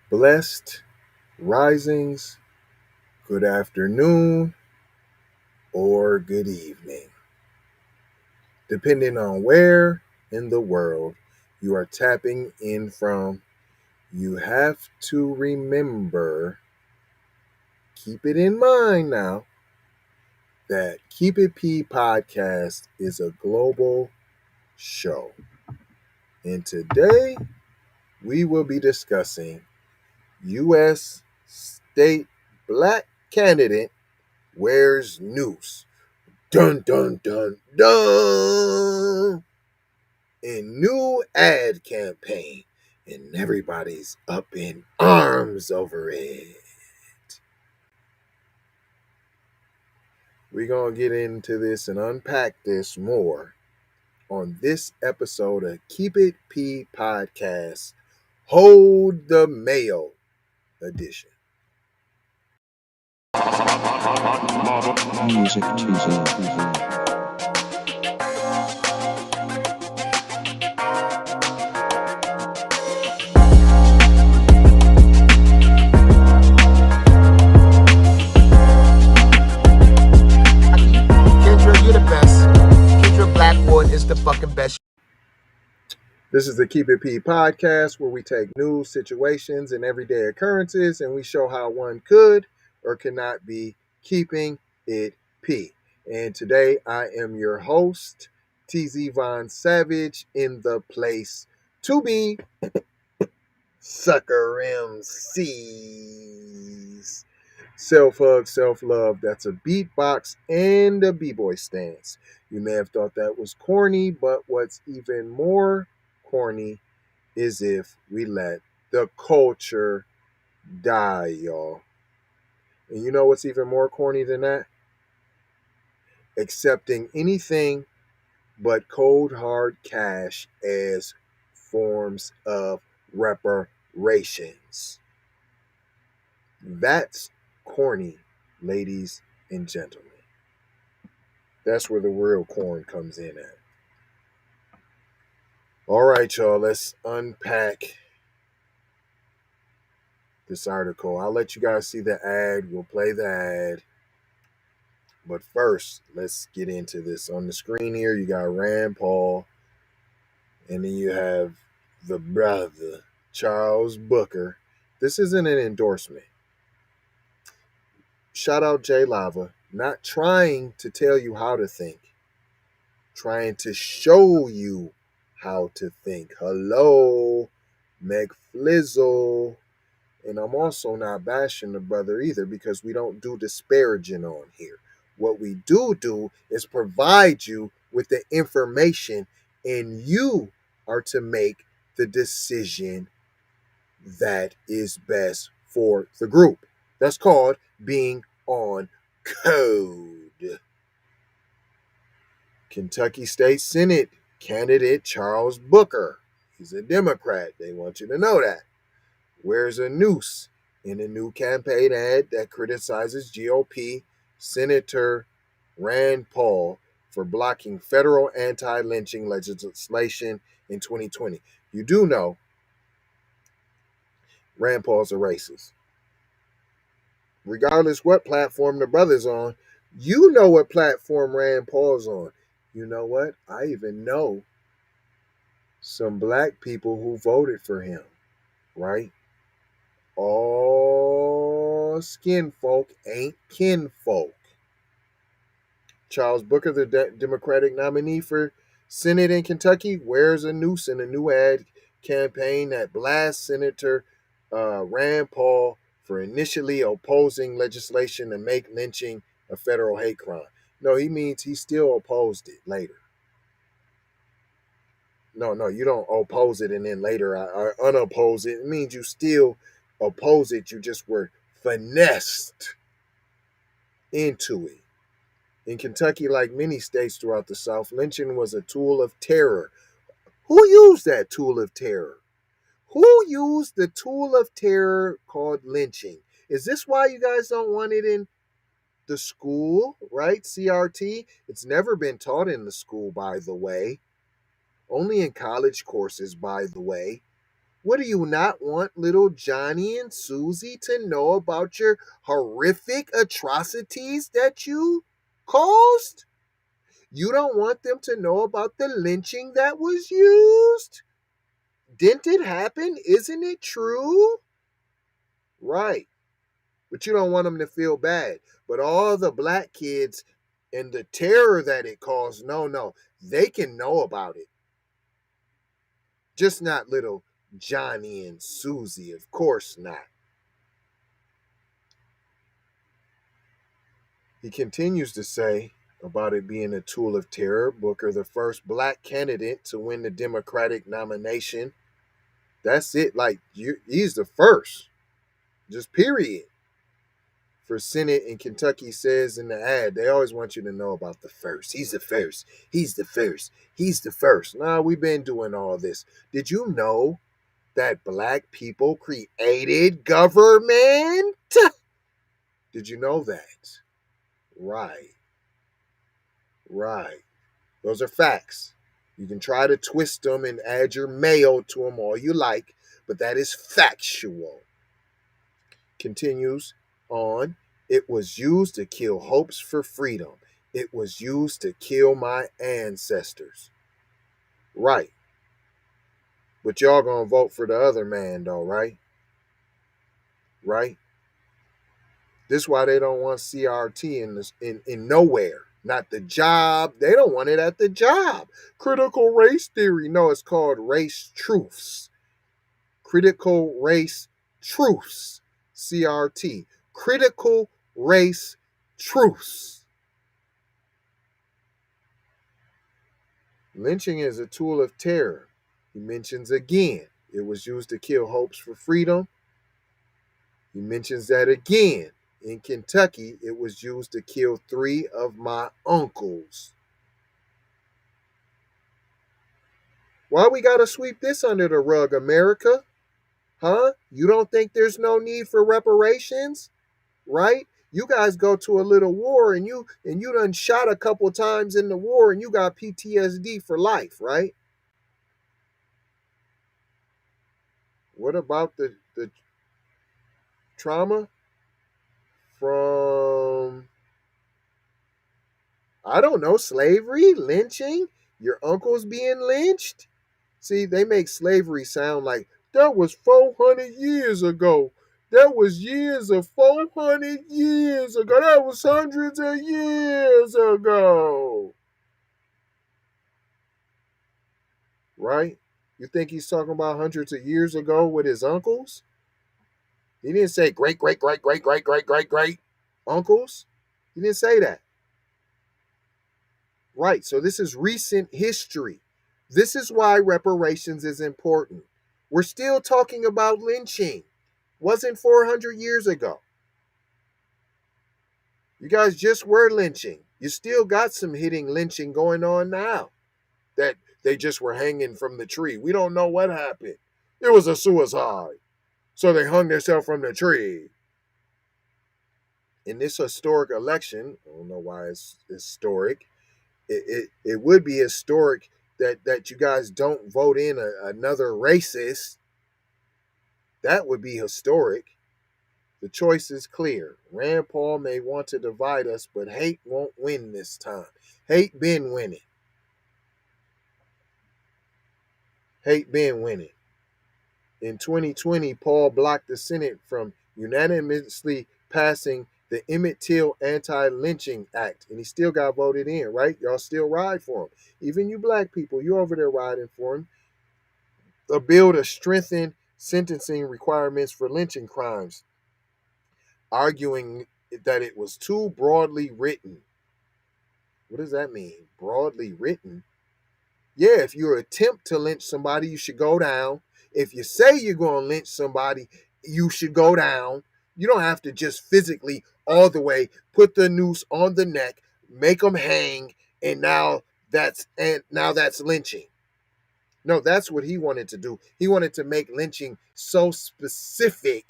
blessed risings, good afternoon, or good evening, depending on where in the world you are tapping in from. You have to remember, keep it in mind now, that Keep It P podcast is a global show. And today we will be discussing U.S. state black candidate wears noose. Dun dun dun dun. In new ad campaign, and everybody's up in arms over it. We're going to get into this and unpack this more on this episode of Keep It P Podcast, Hold the Mayo edition. Music teaser. Kendra, you're the best. Kendra Blackwood is the fucking best. This is the Keep It P podcast where we take news, situations, and everyday occurrences and we show how one could or cannot be keeping it P. And today I am your host, TZ Von Savage, in the place to be Sucker MCs. Self-hug, self-love, that's a beatbox and a b-boy stance. You may have thought that was corny, but what's even more corny is if we let the culture die, y'all. And you know what's even more corny than that? Accepting anything but cold hard cash as forms of reparations. That's corny, ladies and gentlemen. That's where the real corn comes in at. All right, y'all, let's unpack this article. I'll let you guys see the ad. We'll play the ad. But first, let's get into this. On the screen here, you got Rand Paul, and then you have the brother, Charles Booker. This isn't an endorsement. Shout out Jay Lava. Not trying to tell you how to think, trying to show you how to think. Hello, Meg Flizzle. And I'm also not bashing the brother either because we don't do disparaging on here. What we do is provide you with the information, and you are to make the decision that is best for the group. That's called being on code. Kentucky State Senate candidate Charles Booker. He's a Democrat. They want you to know that. Wears a noose in a new campaign ad that criticizes GOP Senator Rand Paul for blocking federal anti-lynching legislation in 2020. You do know Rand Paul's a racist. Regardless what platform the brother's on, you know what platform Rand Paul's on. You know what? I even know some black people who voted for him, right? All skin folk ain't kinfolk. Charles Booker, the Democratic nominee for Senate in Kentucky, wears a noose in a new ad campaign that blasts Senator Rand Paul for initially opposing legislation to make lynching a federal hate crime. No, he means he still opposed it later. No, you don't oppose it and then later unoppose it. It means you still oppose it. You just were finessed into it. In Kentucky, like many states throughout the South, lynching was a tool of terror. Who used that tool of terror? Who used the tool of terror called lynching? Is this why you guys don't want it in the school, right? CRT? It's never been taught in the school, by the way. Only in college courses, by the way. What, do you not want little Johnny and Susie to know about your horrific atrocities that you caused? You don't want them to know about the lynching that was used? Didn't it happen? Isn't it true? Right. But you don't want them to feel bad. But all the black kids and the terror that it caused, no, they can know about it. Just not little Johnny and Susie, of course not. He continues to say about it being a tool of terror. Booker, the first black candidate to win the Democratic nomination. That's it. Like, he's the first. Just period. For Senate in Kentucky, says in the ad, they always want you to know about the first. He's the first. He's the first. He's the first. Nah, we've been doing all this. Did you know that black people created government? Did you know that? Right. Those are facts. You can try to twist them and add your mayo to them all you like, but that is factual. Continues on. It was used to kill hopes for freedom. It was used to kill my ancestors. Right. But y'all gonna vote for the other man though, right? Right? This is why they don't want CRT in nowhere. Not the job. They don't want it at the job. Critical race theory. No, it's called race truths. Critical race truths. CRT. Critical race truths. Lynching is a tool of terror. He mentions again, it was used to kill hopes for freedom. He mentions that again. In Kentucky, it was used to kill 3 of my uncles. Why we gotta sweep this under the rug, America? Huh? You don't think there's no need for reparations? Right? You guys go to a little war and you done shot a couple times in the war and you got PTSD for life, right? What about the trauma from, I don't know, slavery, lynching, your uncles being lynched? See, they make slavery sound like that was 400 years ago. That was years of 400 years ago. That was hundreds of years ago. Right? You think he's talking about hundreds of years ago with his uncles? He didn't say great uncles. He didn't say that. Right. So this is recent history. This is why reparations is important. We're still talking about lynching. Wasn't 400 years ago. You guys just were lynching. You still got some hitting lynching going on now. That they just were hanging from the tree. We don't know what happened. It was a suicide. So they hung themselves from the tree. In this historic election, I don't know why it's historic. It would be historic that you guys don't vote in another racist. That would be historic. The choice is clear. Rand Paul may want to divide us, but hate won't win this time. Hate been winning. Hate been winning. In 2020, Paul blocked the Senate from unanimously passing the Emmett Till Anti-Lynching Act, and he still got voted in, right? Y'all still ride for him. Even you black people, you over there riding for him. A bill to strengthen sentencing requirements for lynching crimes, arguing that it was too broadly written. What does that mean? Broadly written? Yeah, if you attempt to lynch somebody, you should go down. If you say you're going to lynch somebody, you should go down. You don't have to just physically all the way put the noose on the neck, make them hang, and now that's lynching. No, that's what he wanted to do. He wanted to make lynching so specific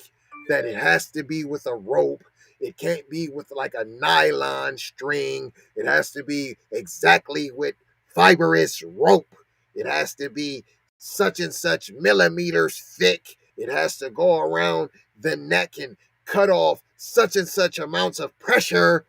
that it has to be with a rope. It can't be with like a nylon string. It has to be exactly with fibrous rope. It has to be such and such millimeters thick. It has to go around the neck and cut off such and such amounts of pressure.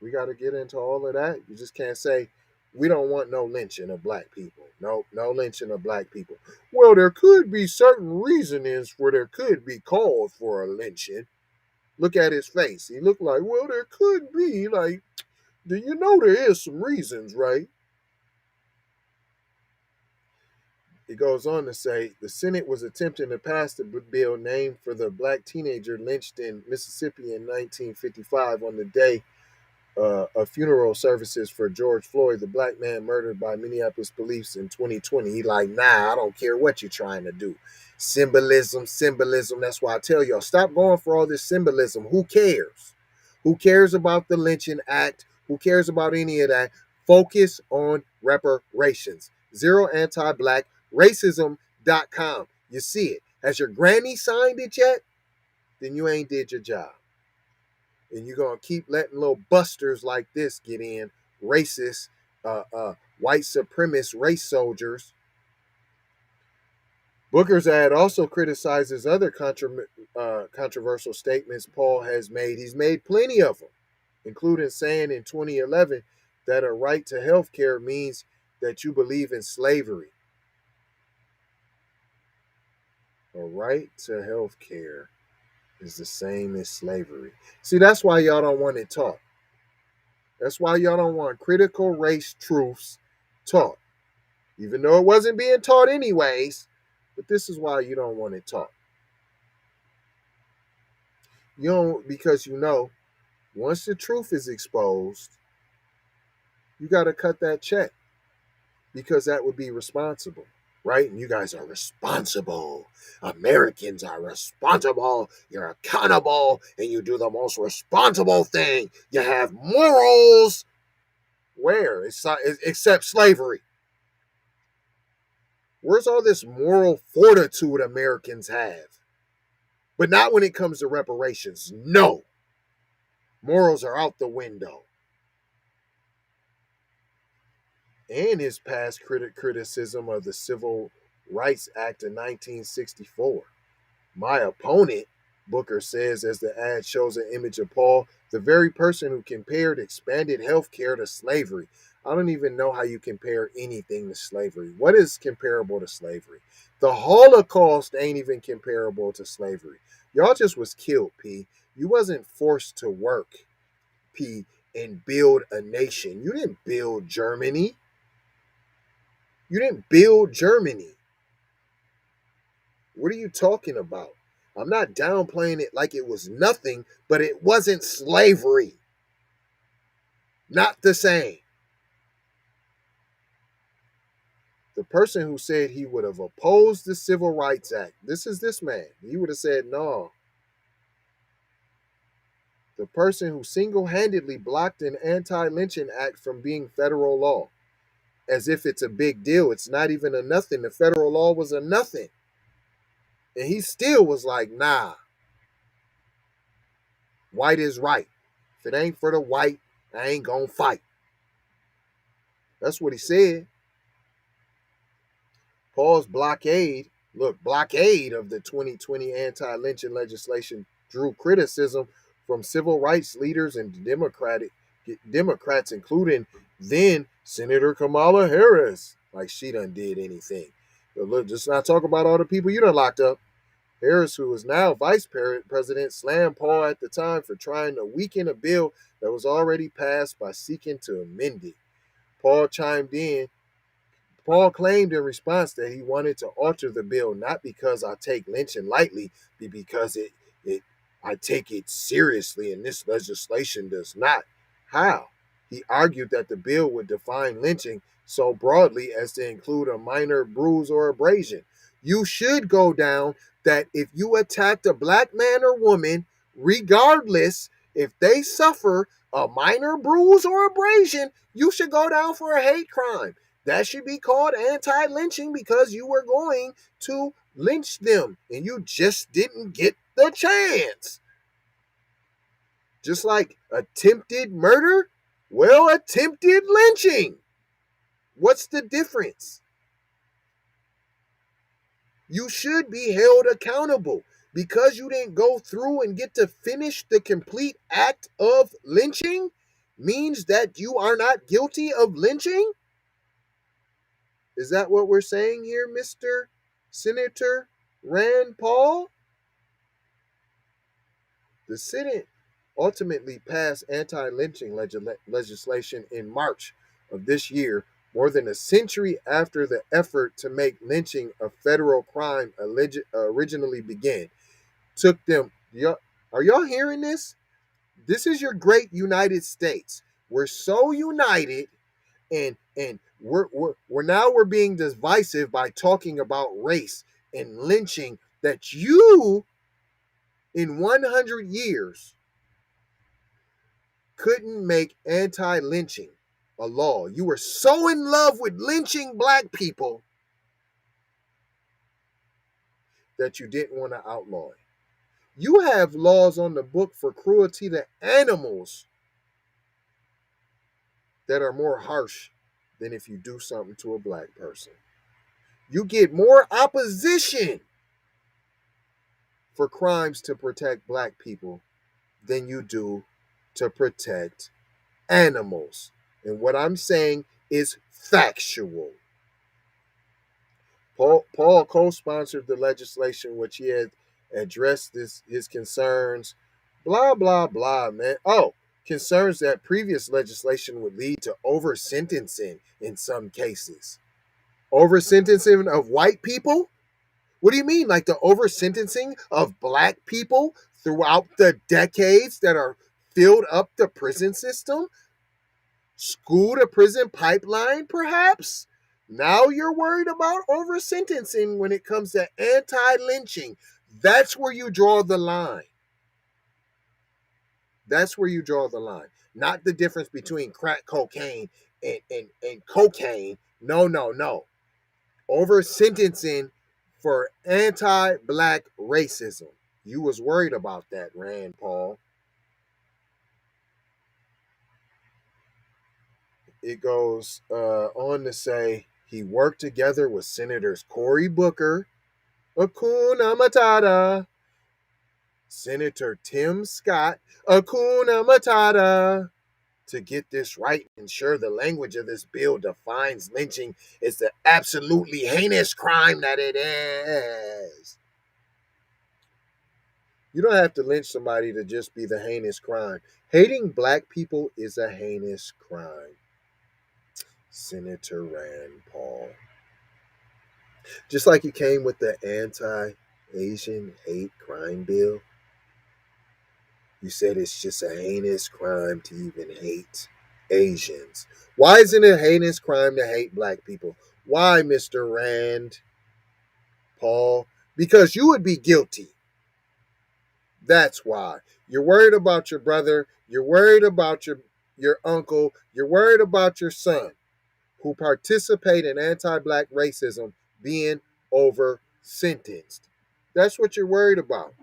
We got to get into all of that. You just can't say we don't want no lynching of black people. No lynching of black people. Well, there could be certain reasonings where there could be cause for a lynching. Look at his face. He looked like, well, there could be, like, do you know there is some reasons, right? It goes on to say the Senate was attempting to pass the bill named for the black teenager lynched in Mississippi in 1955 on the day of funeral services for George Floyd, the black man murdered by Minneapolis police in 2020. He like, nah, I don't care what you're trying to do. Symbolism. That's why I tell y'all, stop going for all this symbolism. Who cares? Who cares about the Lynching Act? Who cares about any of that? Focus on reparations. Zero anti-black racism.com. You see it. Has your granny signed it yet? Then you ain't did your job. And you're going to keep letting little busters like this get in, racist, white supremacist race soldiers. Booker's ad also criticizes other controversial statements Paul has made. He's made plenty of them, including saying in 2011 that a right to health care means that you believe in slavery. A right to health care is the same as slavery. See, that's why y'all don't want it taught. That's why y'all don't want critical race truths taught. Even though it wasn't being taught anyways, but this is why you don't want it taught. You don't, because you know, once the truth is exposed, you got to cut that check because that would be responsible. Right? And you guys are responsible. Americans are responsible. You're accountable and you do the most responsible thing. You have morals. Where? Except slavery. Where's all this moral fortitude Americans have? But not when it comes to reparations. No. Morals are out the window. And his past criticism of the Civil Rights Act of 1964. My opponent, Booker says, as the ad shows an image of Paul, the very person who compared expanded health care to slavery. I don't even know how you compare anything to slavery. What is comparable to slavery? The Holocaust ain't even comparable to slavery. Y'all just was killed, P. You wasn't forced to work, P, and build a nation. You didn't build Germany. You didn't build Germany. What are you talking about? I'm not downplaying it like it was nothing, but it wasn't slavery. Not the same. The person who said he would have opposed the Civil Rights Act, this is this man. He would have said no. The person who single-handedly blocked an anti-lynching act from being federal law. As if it's a big deal. It's not even a nothing. The federal law was a nothing. And he still was like, nah. White is right. If it ain't for the white, I ain't gonna fight. That's what he said. Paul's blockade of the 2020 anti-lynching legislation drew criticism from civil rights leaders and Democrats, including then Senator Kamala Harris. Like she done did anything. But look, just not talk about all the people you done locked up. Harris, who is now vice president, slammed Paul at the time for trying to weaken a bill that was already passed by seeking to amend it. Paul claimed in response that he wanted to alter the bill not because I take lynching lightly, but because I take it seriously, and this legislation does not. How? He argued that the bill would define lynching so broadly as to include a minor bruise or abrasion. You should go down that if you attacked a black man or woman, regardless if they suffer a minor bruise or abrasion, you should go down for a hate crime. That should be called anti-lynching because you were going to lynch them and you just didn't get the chance. Just like attempted murder, well, attempted lynching. What's the difference? You should be held accountable because you didn't go through and get to finish the complete act of lynching means that you are not guilty of lynching? Is that what we're saying here, Mr. Senator Rand Paul? The Senate ultimately passed anti-lynching legislation in March of this year, more than a century after the effort to make lynching a federal crime originally began. Took them. Are y'all hearing this? This is your great United States. We're so united, and we're being divisive by talking about race and lynching that you in 100 years couldn't make anti-lynching a law. You were so in love with lynching black people that you didn't want to outlaw it. You have laws on the book for cruelty to animals that are more harsh than if you do something to a black person. You get more opposition for crimes to protect black people than you do to protect animals. And what I'm saying is factual. Paul co-sponsored the legislation which he had addressed his concerns, blah, blah, blah, man. Oh, concerns that previous legislation would lead to over-sentencing in some cases. Over-sentencing of white people? What do you mean? Like the over-sentencing of black people throughout the decades that are filled up the prison system? School to prison pipeline, perhaps? Now you're worried about over sentencing when it comes to anti-lynching. That's where you draw the line. That's where you draw the line. Not the difference between crack cocaine and cocaine. No, no, no. Over sentencing for anti-black racism. You was worried about that, Rand Paul. It goes on to say he worked together with Senators Cory Booker, Hakuna Matata, Senator Tim Scott, Hakuna Matata, to get this right and ensure the language of this bill defines lynching as the absolutely heinous crime that it is. You don't have to lynch somebody to just be the heinous crime. Hating black people is a heinous crime. Senator Rand Paul. Just like he came with the anti-Asian hate crime bill, you said it's just a heinous crime to even hate Asians. Why isn't it a heinous crime to hate black people? Why, Mr. Rand Paul? Because you would be guilty. That's why. You're worried about your brother. You're worried about your uncle. You're worried about your son who participate in anti-black racism being over sentenced. That's what you're worried about.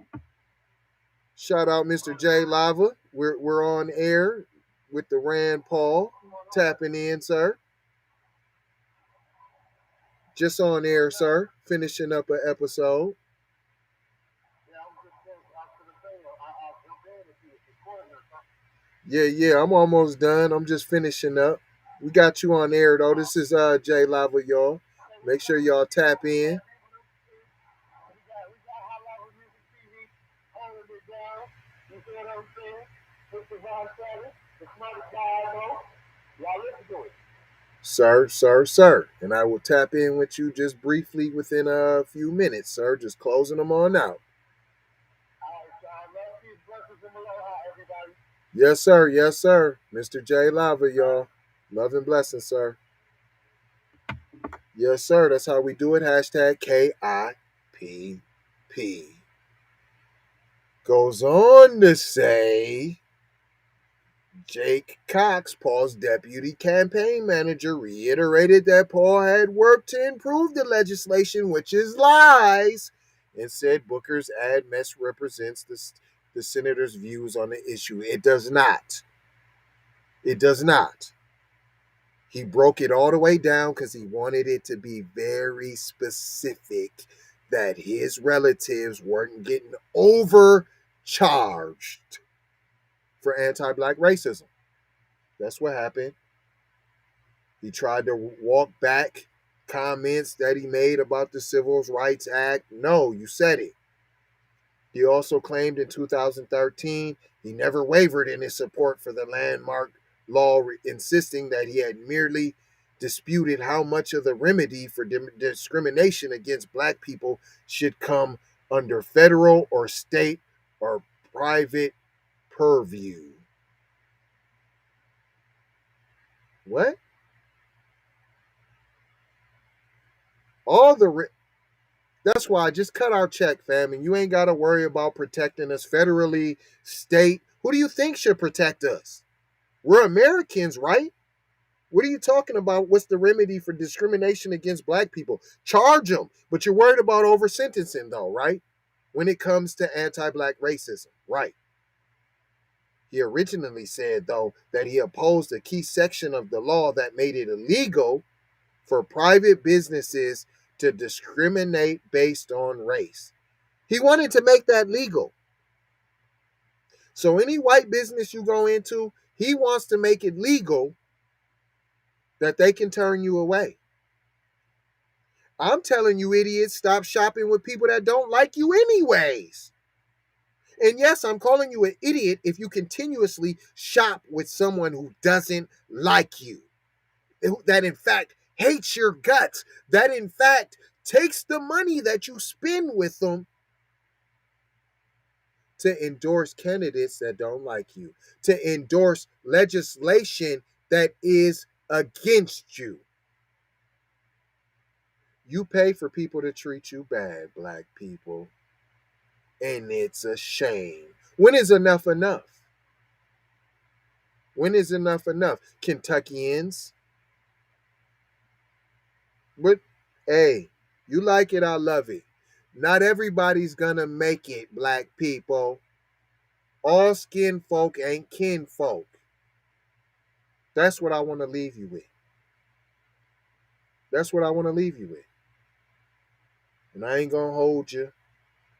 Shout out Mr. J Lava. We're on air with the Rand Paul. Tapping in, sir. Just on air, sir. Finishing up an episode. Yeah, I'm almost done. I'm just finishing up. We got you on air though. This is J Lava, y'all. Make sure y'all tap in. Sir. And I will tap in with you just briefly within a few minutes, sir. Just closing them on out. Yes, sir. Yes, sir. Mr. J Lava, y'all. Love and blessings, sir. Yes, sir. That's how we do it. Hashtag KIPP. Goes on to say Jake Cox, Paul's deputy campaign manager, reiterated that Paul had worked to improve the legislation, which is lies, and said Booker's ad misrepresents the senator's views on the issue. It does not. It does not. He broke it all the way down because he wanted it to be very specific that his relatives weren't getting overcharged for anti-black racism. That's what happened. He tried to walk back comments that he made about the Civil Rights Act. No, you said it. He also claimed in 2013 he never wavered in his support for the landmark law, insisting that he had merely disputed how much of the remedy for discrimination against black people should come under federal or state or private purview. What? That's why I just cut our check, fam, and you ain't got to worry about protecting us federally, state. Who do you think should protect us? We're Americans, right? What are you talking about? What's the remedy for discrimination against black people? Charge them. But you're worried about over sentencing, though, right? When it comes to anti-black racism, right? He originally said, though, that he opposed a key section of the law that made it illegal for private businesses to discriminate based on race. He wanted to make that legal. So any white business you go into, he wants to make it legal that they can turn you away. I'm telling you, idiots, stop shopping with people that don't like you anyways. And yes, I'm calling you an idiot if you continuously shop with someone who doesn't like you. That in fact hates your guts. That in fact takes the money that you spend with them to endorse candidates that don't like you, to endorse legislation that is against you. You pay for people to treat you bad, black people. And it's a shame. When is enough enough? When is enough enough? Kentuckians. But, hey, you like it, I love it. Not everybody's gonna make it, black people. All skin folk ain't kin folk. That's what I want to leave you with. That's what I want to leave you with. And I ain't gonna hold you.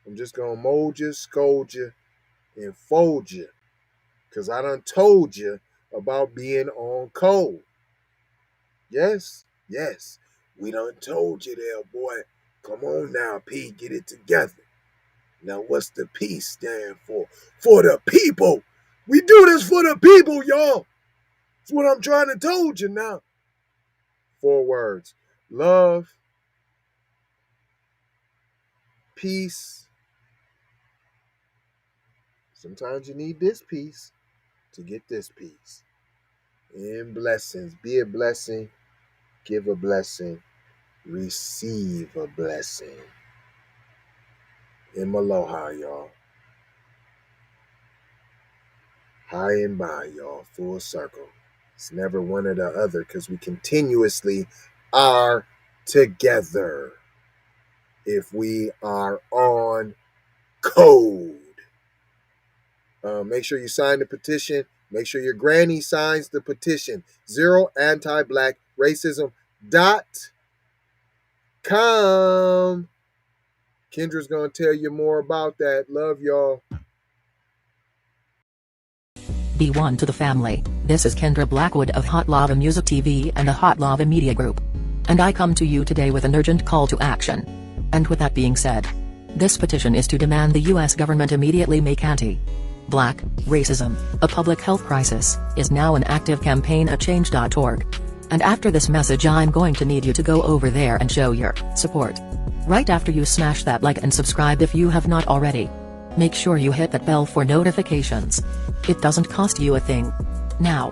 I'm just gonna mold you, scold you, and fold you. Because I done told you about being on code. Yes, yes. We done told you there, boy. Come on now, P, get it together. Now, what's the P stand for? For the people. We do this for the people, y'all. That's what I'm trying to told you now. 4 words. Love, peace. Sometimes you need this peace to get this peace. And blessings. Be a blessing. Give a blessing. Receive a blessing. And aloha, y'all. High and by, y'all. Full circle. It's never one or the other because we continuously are together if we are on code. Make sure you sign the petition. Make sure your granny signs the petition. ZeroAntiblackRacism.com. Kendra's going to tell you more about that. Love y'all. Be one to the family. This is Kendra Blackwood of Hot Lava Music TV and the Hot Lava Media Group. And I come to you today with an urgent call to action. And with that being said, this petition is to demand the U.S. government immediately make anti-black racism a public health crisis is now an active campaign at change.org. And after this message I'm going to need you to go over there and show your support. Right after you smash that like and subscribe if you have not already. Make sure you hit that bell for notifications. It doesn't cost you a thing. Now,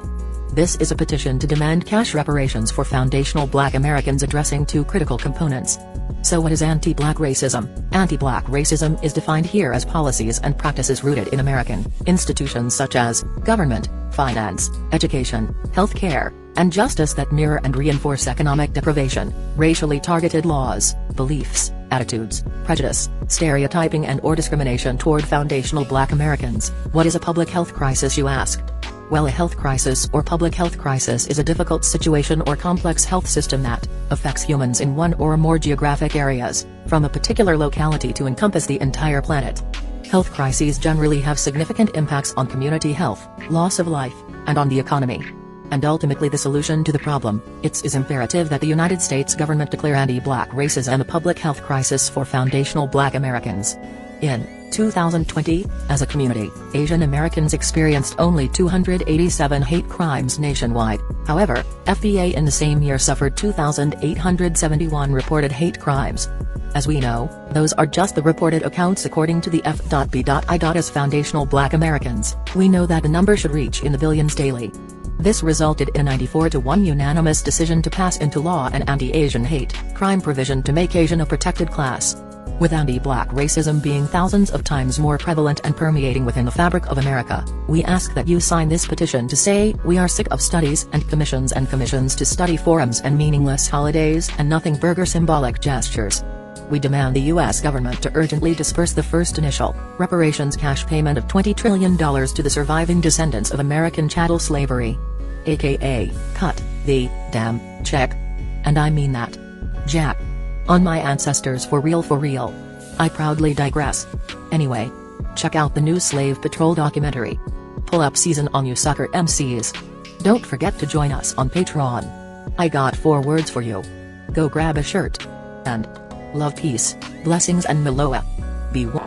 this is a petition to demand cash reparations for foundational Black Americans addressing 2 critical components. So what is anti-Black racism? Anti-Black racism is defined here as policies and practices rooted in American institutions such as government, finance, education, healthcare, and justice that mirror and reinforce economic deprivation, racially targeted laws, beliefs, attitudes, prejudice, stereotyping and/or discrimination toward foundational Black Americans. What is a public health crisis, you ask? Well, a health crisis or public health crisis is a difficult situation or complex health system that affects humans in one or more geographic areas, from a particular locality to encompass the entire planet. Health crises generally have significant impacts on community health, loss of life, and on the economy. And ultimately the solution to the problem, it is imperative that the United States government declare anti-black racism a public health crisis for foundational Black Americans. In 2020, as a community, Asian Americans experienced only 287 hate crimes nationwide. However, FBA in the same year suffered 2,871 reported hate crimes. As we know, those are just the reported accounts according to the F.B.I. As foundational Black Americans, we know that the number should reach in the billions daily. This resulted in a 94-1 unanimous decision to pass into law an anti-Asian hate crime provision to make Asian a protected class. With anti-black racism being thousands of times more prevalent and permeating within the fabric of America, we ask that you sign this petition to say we are sick of studies and commissions to study forums and meaningless holidays and nothing burger symbolic gestures. We demand the U.S. government to urgently disperse the first initial reparations cash payment of $20 trillion to the surviving descendants of American chattel slavery. AKA, cut the damn check. And I mean that. Jack. On my ancestors for real for real. I proudly digress. Anyway. Check out the new Slave Patrol documentary. Pull up season on you sucker MCs. Don't forget to join us on Patreon. I got 4 words for you. Go grab a shirt. And love, peace, blessings and Maloa. Be one.